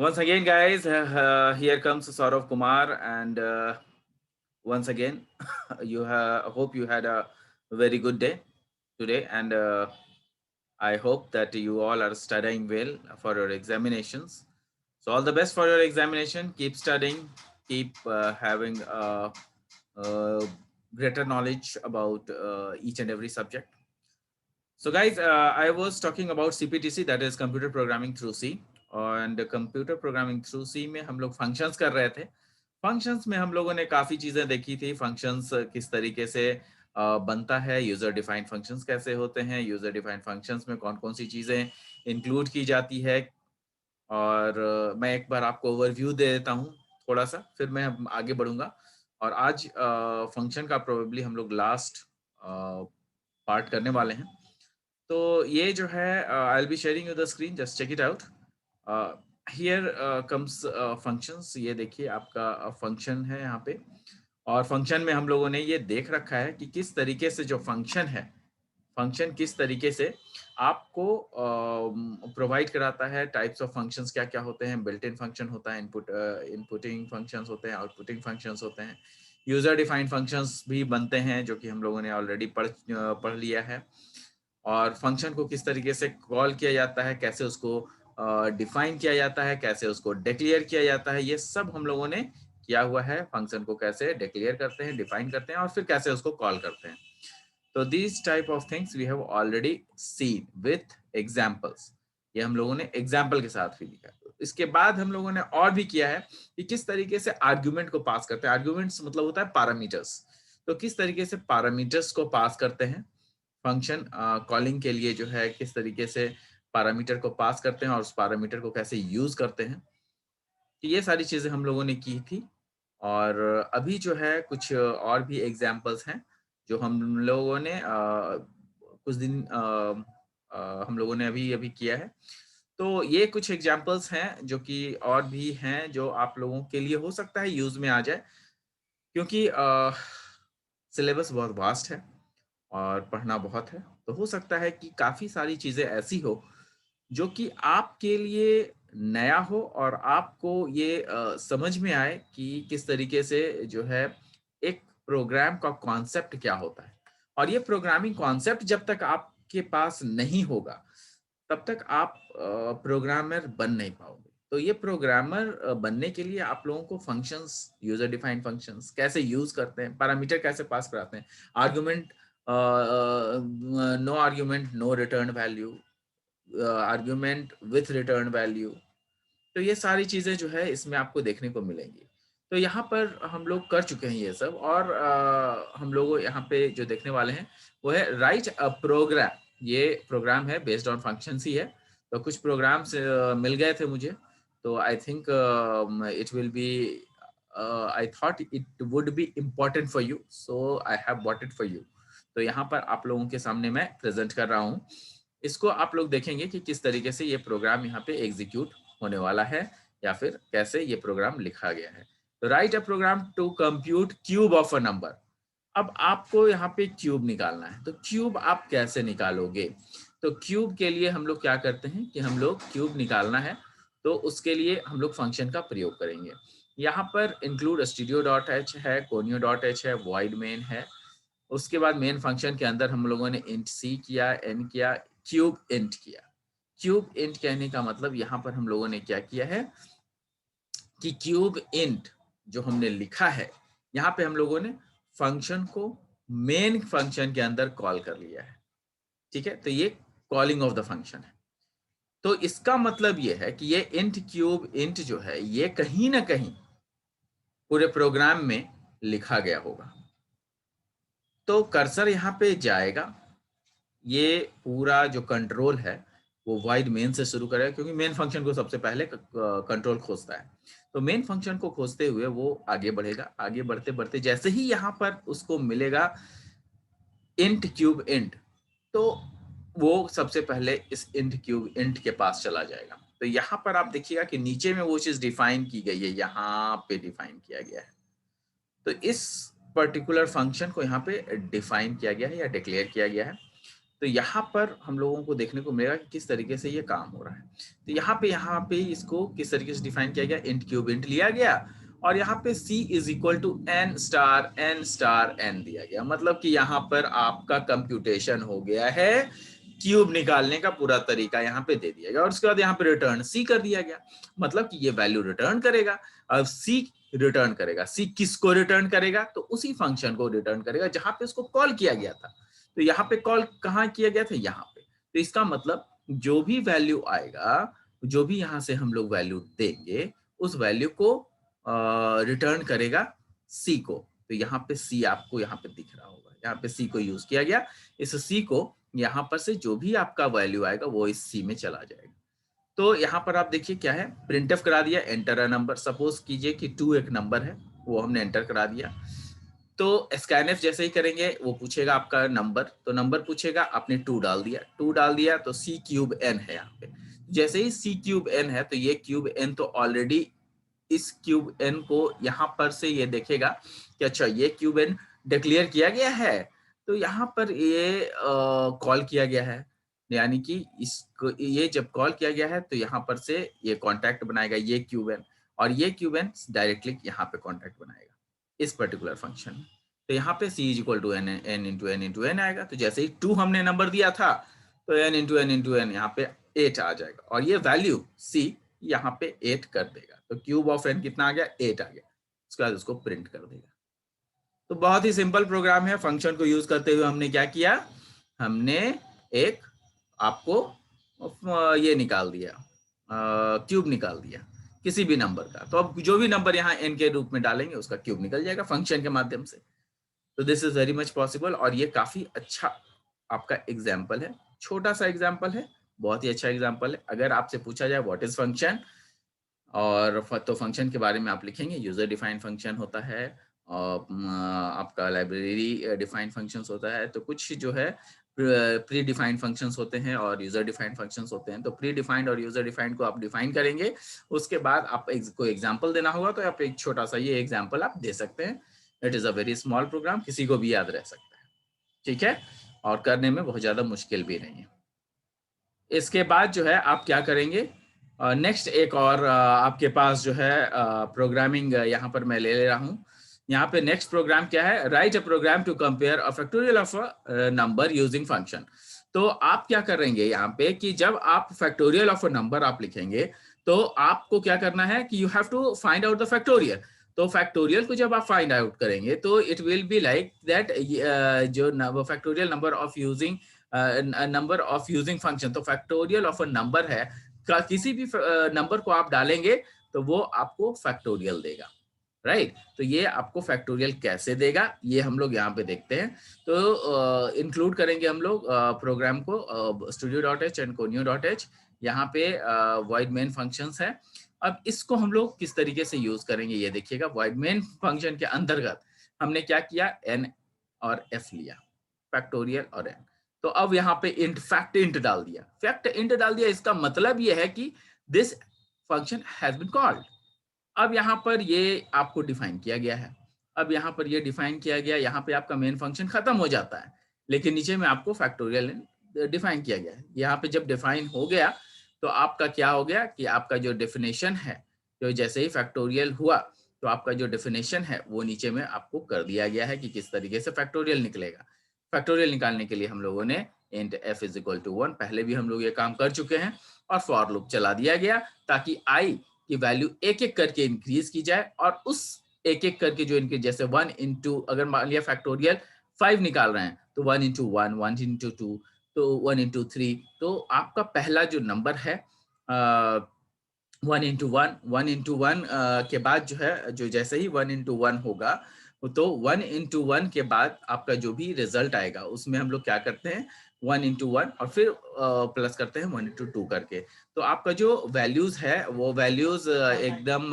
Once again, guys, here comes Saurav Kumar, and once again, hope you had a very good day today, and I hope that you all are studying well for your examinations. So, all the best for your examination. Keep studying, keep having greater knowledge about each and every subject. So, guys, I was talking about CPTC, that is Computer Programming Through C, and computer programming through C में हम लोग functions कर रहे थे। Functions में हम लोगों ने काफ़ी चीज़ें देखी थी। फंक्शंस किस तरीके से बनता है, यूज़र डिफाइंड फंक्शंस कैसे होते हैं, यूज़र डिफाइंड फंक्शंस में कौन-कौन सी चीज़ें इंक्लूड की जाती है, और मैं एक बार आपको ओवरव्यू दे देता हूँ थोड़ा-सा, फिर मैं आगे बढ़ूँगा। और आज फंक्शन का प्रोबेबली हम लोग लास्ट पार्ट करने वाले हैं। तो ये जो है I will be sharing you the screen, just check it out. Here comes functions. ये देखिए आपका फंक्शन है यहाँ पे, और फंक्शन में हम लोगों ने ये देख रखा है कि किस तरीके से जो फंक्शन है, फंक्शन किस तरीके से आपको प्रोवाइड कराता है। टाइप्स ऑफ फंक्शंस क्या-क्या होते हैं, बिल्ट इन फंक्शन होता है, इनपुटिंग फंक्शंस होते हैं, आउटपुटिंग फंक्शंस होते हैं, यूजर डिफाइंड फंक्शंस भी बनते हैं, जो कि हम लोगों ने ऑलरेडी पढ़ लिया है। और फंक्शन को किस तरीके से कॉल किया जाता है, कैसे उसको डिफाइन किया जाता है, कैसे उसको डिक्लेयर किया जाता है, ये सब हम लोगों ने किया हुआ है। फंक्शन को कैसे डिक्लेयर करते हैं, डिफाइन करते हैं, और फिर कैसे उसको कॉल करते हैं। तो these type of things we have already seen with examples. ये हम लोगों ने एग्जाम्पल के साथ भी लिखा है। इसके बाद हम लोगों ने और भी किया है कि किस तरीके से आर्ग्यूमेंट को पास करते हैं। आर्ग्यूमेंट्स मतलब होता है पैरामीटर्स। तो किस तरीके से पैरामीटर्स को पास करते हैं फंक्शन कॉलिंग के लिए, जो है किस तरीके से पैरामीटर को पास करते हैं और उस पैरामीटर को कैसे यूज करते हैं। तो ये सारी चीजें हम लोगों ने की थी। और अभी जो है कुछ और भी एग्जाम्पल्स हैं जो हम लोगों ने कुछ दिन हम लोगों ने अभी अभी किया है। तो ये कुछ एग्जाम्पल्स हैं जो कि और भी हैं जो आप लोगों के लिए हो सकता है यूज में आ जाए, क्योंकि सिलेबस बहुत वास्ट है और पढ़ना बहुत है। तो हो सकता है कि काफ़ी सारी चीज़ें ऐसी हो जो कि आपके लिए नया हो, और आपको ये समझ में आए कि किस तरीके से जो है एक प्रोग्राम का कॉन्सेप्ट क्या होता है। और ये प्रोग्रामिंग कॉन्सेप्ट जब तक आपके पास नहीं होगा, तब तक आप प्रोग्रामर बन नहीं पाओगे। तो ये प्रोग्रामर बनने के लिए आप लोगों को फंक्शंस, यूजर डिफाइंड फंक्शंस कैसे यूज करते हैं, पैरामीटर कैसे पास कराते हैं, argument, no argument no return value, argument with return value. तो ये सारी चीजें जो है इसमें आपको देखने को मिलेंगी। तो यहाँ पर हम लोग कर चुके हैं ये सब, और हम लोग यहाँ पे जो देखने वाले हैं वो है राइट अ प्रोग्राम। ये प्रोग्राम है बेस्ड ऑन फंक्शंस ही है। तो कुछ प्रोग्राम्स मिल गए थे मुझे, तो I think it will B, I thought it would be important for you, so I have bought it for you. तो यहाँ पर आप लोगों के सामने मैं प्रेजेंट कर रहा हूँ। इसको आप लोग देखेंगे कि किस तरीके से ये प्रोग्राम यहाँ पे एग्जीक्यूट होने वाला है, या फिर कैसे ये प्रोग्राम लिखा गया है। तो write a program to compute cube of a number. अब आपको यहाँ पे क्यूब निकालना है, तो क्यूब आप कैसे निकालोगे। तो क्यूब के लिए हम लोग क्या करते हैं कि हम लोग क्यूब निकालना है, तो उसके लिए हम लोग फंक्शन का प्रयोग करेंगे। यहाँ पर इंक्लूड स्टूडियो डॉट एच है, कोनियो डॉट एच है, वॉइड मेन है। उसके बाद मेन फंक्शन के अंदर हम लोगों ने इंट सी किया, एन किया, क्यूब इंट किया। क्यूब इंट कहने का मतलब यहाँ पर हम लोगों ने क्या किया है कि क्यूब इंट जो हमने लिखा है, यहाँ पे हम लोगों ने फंक्शन को मेन फंक्शन के अंदर कॉल कर लिया है। ठीक है, तो ये कॉलिंग ऑफ द फंक्शन है। तो इसका मतलब ये है कि ये इंट क्यूब इंट जो है ये कहीं ना कहीं पूरे प्रोग्राम में लिखा गया होगा। तो कर्सर यहाँ पे जाएगा, ये पूरा जो कंट्रोल है वो वाइड मेन से शुरू करेगा, क्योंकि मेन फंक्शन को सबसे पहले कंट्रोल खोजता है। तो मेन फंक्शन को खोजते हुए वो आगे बढ़ेगा, आगे बढ़ते बढ़ते जैसे ही यहाँ पर उसको मिलेगा इंट क्यूब इंट, तो वो सबसे पहले इस इंट क्यूब इंट के पास चला जाएगा। तो यहाँ पर आप देखिएगा कि नीचे में वो चीज डिफाइन की गई है, यहाँ पे डिफाइन किया गया है। तो इस पर्टिकुलर फंक्शन को यहाँ पे डिफाइन किया गया है या डिक्लेयर किया गया है। तो यहाँ पर हम लोगों को देखने को मिलेगा कि किस तरीके से ये काम हो रहा है। तो यहाँ पे इसको किस तरीके से डिफाइन किया गया, इंट क्यूब इंट लिया गया और यहाँ पे c is equal to n star n दिया गया। मतलब कि यहाँ पर आपका कंप्यूटेशन हो गया है, क्यूब निकालने का पूरा तरीका यहाँ पे दे दिया गया और उसके बाद यहाँ पे रिटर्न c कर दिया गया। मतलब कि ये वैल्यू रिटर्न करेगा। अब c रिटर्न करेगा, c किसको रिटर्न करेगा, तो उसी फंक्शन को रिटर्न करेगा जहां पे उसको कॉल किया गया था। तो यहाँ पे कॉल कहाँ किया गया था, यहाँ पे। तो इसका मतलब जो भी वैल्यू आएगा, जो भी यहाँ से हम लोग वैल्यू देंगे, उस वैल्यू को रिटर्न करेगा सी को। तो यहाँ पे सी आपको यहाँ पे दिख रहा होगा, यहाँ पे सी को यूज किया गया। इस सी को यहाँ पर से जो भी आपका वैल्यू आएगा वो इस सी में चला जाएगा। तो यहाँ पर आप देखिए क्या है, प्रिंटफ करा दिया, एंटर अ नंबर। सपोज कीजिए कि 2 एक नंबर है, वो हमने एंटर करा दिया। तो स्कैनएफ जैसे ही करेंगे वो पूछेगा आपका नंबर, तो नंबर पूछेगा, आपने 2 डाल दिया, 2 डाल दिया तो सी क्यूब एन है यहाँ पे। जैसे ही सी क्यूब एन है तो ये क्यूब एन तो ऑलरेडी इस क्यूब एन को यहाँ पर से ये देखेगा कि अच्छा ये क्यूब एन डिक्लेयर किया गया है, तो यहाँ पर ये कॉल किया गया है। यानी कि इसको ये जब कॉल किया गया है तो यहाँ पर से ये कॉन्टैक्ट बनाएगा ये क्यूब एन, और ये क्यूब एन डायरेक्टली यहाँ पे कॉन्टैक्ट बनाएगा इस पर्टिकुलर फंक्शन में। तो यहाँ पे c is equal to n आएगा। तो जैसे ही 2 हमने नंबर दिया था तो n यहाँ पे 8 आ जाएगा और ये वैल्यू c यहाँ पे 8 कर देगा। तो क्यूब ऑफ n कितना आ गया, 8 आ गया। उसके बाद उसको प्रिंट कर देगा। तो बहुत ही सिंपल प्रोग्राम है। फंक्शन को यूज करते हुए हमने क्या किया, हमने एक आपको ये निकाल दिया, क्यूब निकाल दिया किसी भी नंबर का। तो अब जो भी नंबर यहाँ n के रूप में डालेंगे उसका क्यूब निकल जाएगा फंक्शन के माध्यम से। तो this is very much possible और ये काफी अच्छा आपका एग्जाम्पल है। छोटा सा एग्जाम्पल है, बहुत ही अच्छा एग्जाम्पल है। अगर आपसे पूछा जाए व्हाट इज फंक्शन, और तो फंक्शन के बारे में आप लिखेंगे यूजर डिफाइन फंक्शन होता है, आपका लाइब्रेरी डिफाइंड फंक्शंस होता है, तो कुछ जो है प्री डिफाइंड फंक्शंस होते हैं और यूजर डिफाइंड फंक्शंस होते हैं। तो प्री डिफाइंड और यूजर डिफाइंड को आप डिफाइन करेंगे, उसके बाद आप कोई एग्जांपल देना होगा तो आप एक छोटा सा ये एग्जांपल आप दे सकते हैं। It is a very small program, किसी को भी याद रह सकता है, ठीक है, और करने में बहुत ज्यादा मुश्किल भी नहीं है। इसके बाद जो है आप क्या करेंगे, नेक्स्ट एक और आपके पास जो है प्रोग्रामिंग यहाँ पर मैं ले रहा हूँ। यहाँ पे नेक्स्ट प्रोग्राम क्या है, write a program to compare a factorial of a number using function. तो आप क्या करेंगे यहाँ पे कि जब आप फैक्टोरियल ऑफ अ नंबर आप लिखेंगे तो आपको क्या करना है कि you have to find out the factorial. तो फैक्टोरियल को जब आप फाइंड आउट करेंगे तो it will be like that जो factorial number of using number of using function. तो फैक्टोरियल ऑफ अ नंबर है, किसी भी नंबर को आप डालेंगे तो वो आपको फैक्टोरियल देगा, राइट। तो ये आपको फैक्टोरियल कैसे देगा ये हम लोग यहाँ पे देखते हैं। तो इंक्लूड करेंगे हम लोग प्रोग्राम को studio.h एंड conio.h। यहाँ पे void main फंक्शंस है। अब इसको हम लोग किस तरीके से यूज करेंगे ये देखिएगा। void main फंक्शन के अंतर्गत हमने क्या किया, n और f लिया, फैक्टोरियल और n। तो अब यहाँ पे इंट फैक्ट इंट डाल दिया, फैक्ट इंट डाल दिया। इसका मतलब ये है कि this function has been called. अब यहाँ पर ये आपको डिफाइन किया गया है। अब यहाँ पर ये डिफाइन किया गया, यहाँ पे आपका मेन फंक्शन खत्म हो जाता है, लेकिन नीचे में आपको फैक्टोरियल डिफाइन किया गया है। यहाँ पे जब डिफाइन हो गया तो आपका क्या हो गया कि आपका जो डेफिनेशन है, तो जैसे ही फैक्टोरियल हुआ तो आपका जो डेफिनेशन है वो नीचे में आपको कर दिया गया है कि किस तरीके से फैक्टोरियल निकलेगा। फैक्टोरियल निकालने के लिए हम लोगों ने int f is equal to 1, पहले भी हम लोग ये काम कर चुके हैं, और फॉर लूप चला दिया गया ताकि i की वैल्यू एक एक करके इंक्रीज की जाए। और उस एक एक करके जो इनके जैसे 1 इंटू, अगर मान लिया फैक्टोरियल 5 निकाल रहे हैं तो 1 इंटू 1, 1 इंटू 2, तो 1 इंटू 3। तो आपका पहला जो नंबर है 1 इंटू 1, 1 इंटू 1 के बाद जो है, जो जैसे ही 1 इंटू 1 होगा तो 1 इंटू 1 के बाद आपका जो भी रिजल्ट आएगा उसमें हम लोग क्या करते हैं 1 इंटू 1 और फिर प्लस करते हैं 1 इंटू 2 करके। तो आपका जो वैल्यूज है वो वैल्यूज एकदम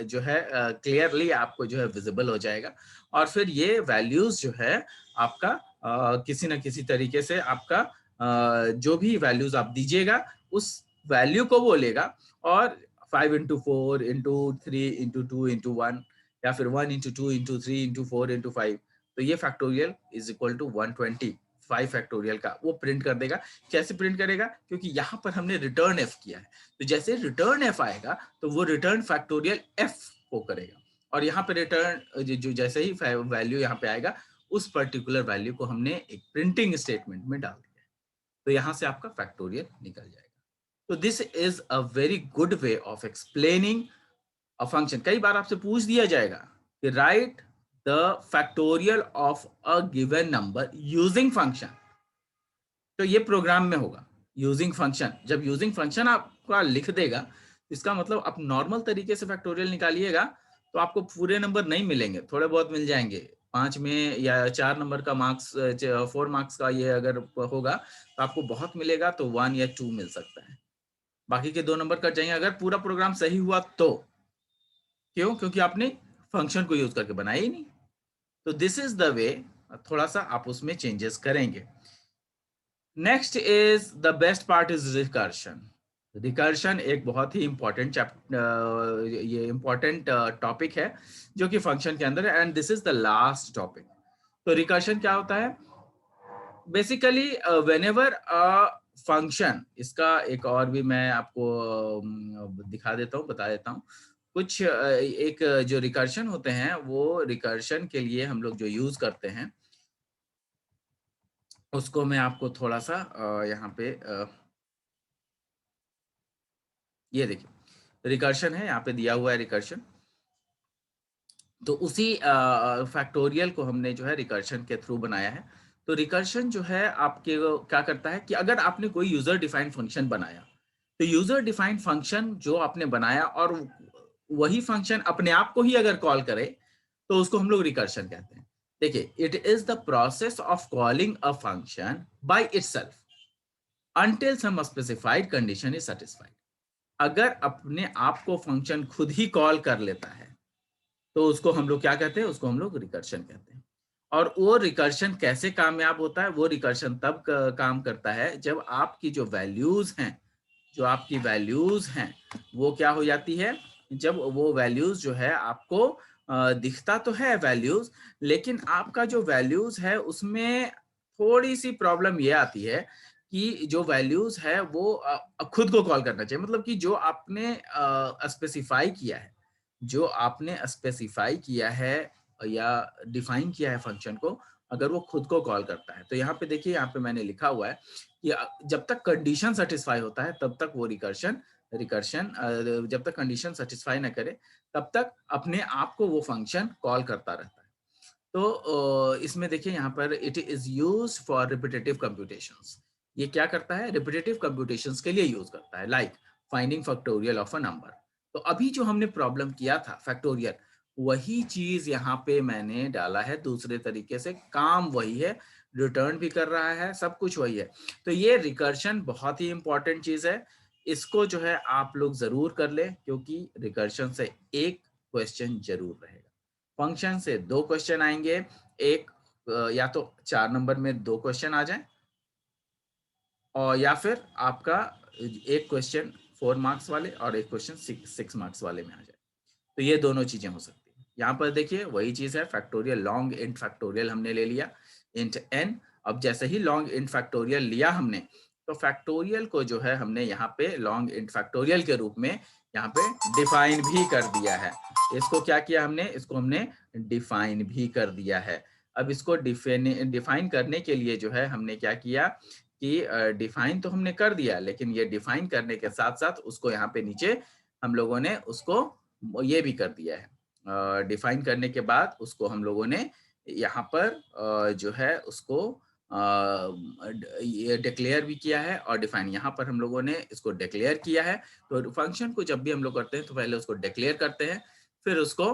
जो है क्लियरली आपको जो है विजिबल हो जाएगा। और फिर ये वैल्यूज जो है आपका किसी न किसी तरीके से आपका जो भी वैल्यूज आप दीजिएगा उस वैल्यू को वो लेगा और 5 इंटू 4 इंटू 3 इंटू 2 इंटू 1 या फिर 1 इंटू 2 इंटू 3 इंटू 4 इंटू 5, तो ये factorial is equal to 120 5 factorial का वो प्रिंट कर देगा। कैसे प्रिंट करेगा? क्योंकि यहाँ पर हमने रिटर्न एफ किया है, तो जैसे रिटर्न एफ आएगा तो वो रिटर्न फैक्टोरियल एफ को करेगा, और यहाँ पे रिटर्न जो जैसे ही वैल्यू यहाँ पे आएगा उस पर्टिकुलर वैल्यू को हमने एक प्रिंटिंग स्टेटमेंट में डाल दिया है, तो यहाँ से आपका फैक्टोरियल निकल जाएगा। तो this is a very good way of explaining a function. कई बार आपसे पूछ दिया जाएगा कि right the factorial of a given number using function, तो ये प्रोग्राम में होगा यूजिंग फंक्शन। जब यूजिंग फंक्शन आपका लिख देगा, इसका मतलब आप नॉर्मल तरीके से फैक्टोरियल निकालिएगा तो आपको पूरे नंबर नहीं मिलेंगे, थोड़े बहुत मिल जाएंगे। 5 में या 4 नंबर का मार्क्स, 4 मार्क्स का ये अगर होगा तो आपको बहुत मिलेगा, तो 1 या 2 मिल सकता है, बाकी के 2 नंबर कट जाएंगे अगर पूरा प्रोग्राम सही हुआ तो। क्यों? क्योंकि आपने फंक्शन को यूज करके बनाया ही नहीं। तो दिस इज द वे, थोड़ा सा आप उसमें चेंजेस करेंगे। Next is the best part is recursion. Recursion एक बहुत ही इंपॉर्टेंट ये इंपॉर्टेंट टॉपिक है जो कि फंक्शन के अंदर है, and this is the last topic. तो रिकर्शन क्या होता है? बेसिकली व्हेनेवर अ फंक्शन, इसका एक और भी मैं आपको दिखा देता हूँ, बता देता हूँ कुछ। एक जो रिकर्शन होते हैं, वो रिकर्शन के लिए हम लोग जो यूज करते हैं उसको मैं आपको थोड़ा सा यहाँ पे ये देखिए रिकर्शन है, यहाँ पे दिया हुआ है रिकर्शन। तो उसी फैक्टोरियल को हमने जो है रिकर्शन के थ्रू बनाया है। तो रिकर्शन जो है आपके क्या करता है कि अगर आपने कोई यूजर डिफाइंड फंक्शन बनाया, तो यूजर डिफाइंड फंक्शन जो आपने बनाया और वही फंक्शन अपने आप को ही अगर कॉल करे तो उसको हम लोग रिकर्शन कहते हैं। देखिए, it is the process of calling a function by itself until some specified condition is satisfied। अगर अपने आप को फंक्शन खुद ही कॉल कर लेता है तो उसको हम लोग क्या कहते हैं? उसको हम लोग रिकर्शन कहते हैं। और वो रिकर्शन कैसे कामयाब होता है? वो रिकर्शन तब काम करता है जब आपकी जो वैल्यूज हैं, जो आपकी वैल्यूज हैं वो क्या हो जाती है, जब वो वैल्यूज जो है आपको दिखता तो है वैल्यूज, लेकिन आपका जो वैल्यूज है उसमें थोड़ी सी प्रॉब्लम ये आती है कि जो वैल्यूज है वो खुद को कॉल करना चाहिए। मतलब कि जो आपने स्पेसिफाई किया है, जो आपने स्पेसिफाई किया है या डिफाइन किया है फंक्शन को, अगर वो खुद को कॉल करता है, तो यहाँ पे देखिए, यहाँ पे मैंने लिखा हुआ है कि जब तक कंडीशन सेटिस्फाई होता है तब तक वो रिकर्शन रिकर्शन जब तक कंडीशन सेटिस्फाई ना करे तब तक अपने आप को वो फंक्शन कॉल करता रहता है। तो इसमें देखिए यहाँ पर it is use for repetitive computations. ये क्या करता है? रिपीटेटिव कंप्यूटेशंस के लिए यूज करता है, like finding factorial of a number. तो अभी जो हमने प्रॉब्लम किया था फैक्टोरियल, वही चीज यहाँ पे मैंने डाला है दूसरे तरीके से, काम वही है, रिटर्न भी कर रहा है, सब कुछ वही है। तो ये रिकर्शन बहुत ही इंपॉर्टेंट चीज है, इसको जो है आप लोग जरूर कर ले, क्योंकि रिकर्शन से एक क्वेश्चन जरूर रहेगा। फंक्शन से 2 क्वेश्चन आएंगे, एक या तो 4 नंबर में 2 क्वेश्चन आ जाए, और या फिर आपका एक क्वेश्चन 4 मार्क्स वाले और एक क्वेश्चन 6 मार्क्स वाले में आ जाए। तो ये दोनों चीजें हो सकती है। यहाँ पर देखिए वही चीज है, फैक्टोरियल लॉन्ग इंट फैक्टोरियल हमने ले लिया, इंट एन। अब जैसे ही लॉन्ग इंट फैक्टोरियल लिया हमने, तो फैक्टोरियल को जो है हमने यहाँ पे लॉन्ग इंट फैक्टोरियल के रूप में यहाँ पे डिफाइन भी कर दिया है। इसको क्या किया हमने? इसको हमने डिफाइन भी कर दिया है। अब इसको डिफाइन करने के लिए जो है हमने क्या किया कि डिफाइन तो हमने कर दिया, लेकिन ये डिफाइन करने के साथ साथ उसको यहाँ पे नीचे हम लोगों ने उसको ये भी कर दिया है। डिफाइन करने के बाद उसको हम लोगों ने यहाँ पर जो है उसको ये डिक्लेयर भी किया है, और डिफाइन यहाँ पर हम लोगों ने इसको डिक्लेयर किया है। तो फंक्शन को जब भी हम लोग करते हैं तो पहले उसको डिक्लेयर करते हैं, फिर उसको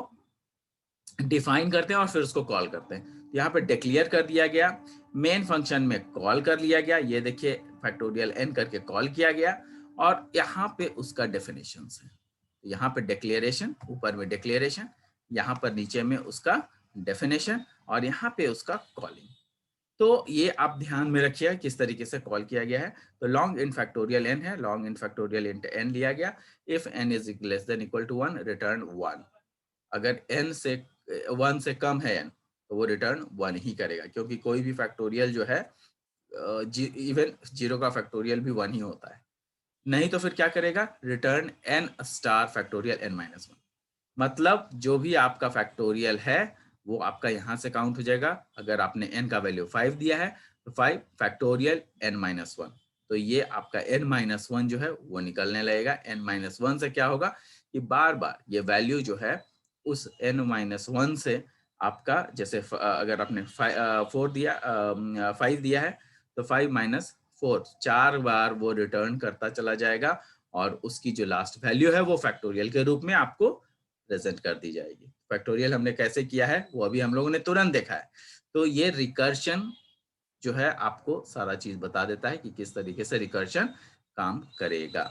डिफाइन करते हैं और फिर उसको कॉल करते हैं। यहाँ पे डिक्लेयर कर दिया गया, मेन फंक्शन में कॉल कर लिया गया, ये देखिए फैक्टोरियल एन करके कॉल किया गया, और यहाँ पे उसका डेफिनेशन है। यहाँ पे डिक्लेरेशन, ऊपर में डिक्लेरेशन, यहाँ पर नीचे में उसका डेफिनेशन, और यहाँ पे उसका कॉलिंग। तो ये आप ध्यान में रखिए किस तरीके से कॉल किया गया है। तो लॉन्ग इन फैक्टोरियल एन है, long int factorial int n लिया गया। If n is less than equal to 1, return 1। अगर n से 1 से कम है n, तो वो रिटर्न 1 ही करेगा, क्योंकि कोई भी फैक्टोरियल जो है इवन 0 का फैक्टोरियल भी 1 ही होता है। नहीं तो फिर क्या करेगा, return n star factorial n-1। मतलब जो भी आपका फैक्टोरियल है वो आपका यहाँ से काउंट हो जाएगा। अगर आपने n का वैल्यू 5 दिया है तो 5 फैक्टोरियल n-1, तो ये आपका n-1 जो है वो निकलने लगेगा। n-1 से क्या होगा कि बार बार ये वैल्यू जो है उस n-1 से आपका, जैसे अगर आपने 4 दिया 5 दिया है तो 5 - 4 4 बार वो रिटर्न करता चला जाएगा और उसकी जो लास्ट वैल्यू है वो फैक्टोरियल के रूप में आपको प्रेजेंट कर दी जाएगी। फैक्टोरियल हमने कैसे किया है वो अभी हम लोगों ने तुरंत देखा है। तो ये रिकर्शन जो है आपको सारा चीज बता देता है कि किस तरीके से रिकर्शन काम करेगा।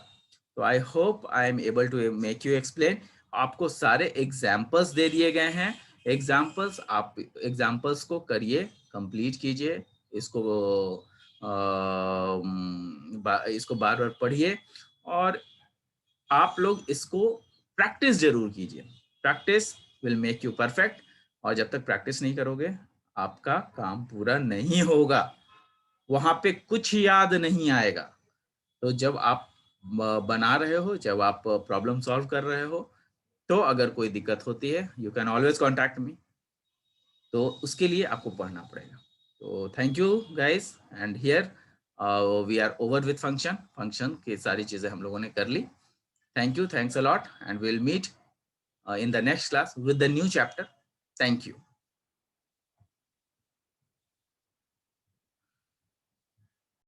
तो I hope I am able to make you explain. आपको सारे एग्जाम्पल्स दे दिए गए हैं। एग्जाम्पल्स, आप एग्जाम्पल्स को करिए, कंप्लीट कीजिए, इसको इसको बार बार पढ़िए और आप लोग इसको प्रैक्टिस जरूर कीजिए। Practice will make you perfect. और जब तक प्रैक्टिस नहीं करोगे आपका काम पूरा नहीं होगा, वहां पे कुछ याद नहीं आएगा। तो जब आप बना रहे हो, जब आप प्रॉब्लम सॉल्व कर रहे हो, तो अगर कोई दिक्कत होती है you can always contact me. तो उसके लिए आपको पढ़ना पड़ेगा। तो thank you guys, and here we are over with function. Function की सारी चीजें हम लोगों ने कर ली। Thank you, thanks a lot, and we'll meet in the next class with the new chapter. Thank you.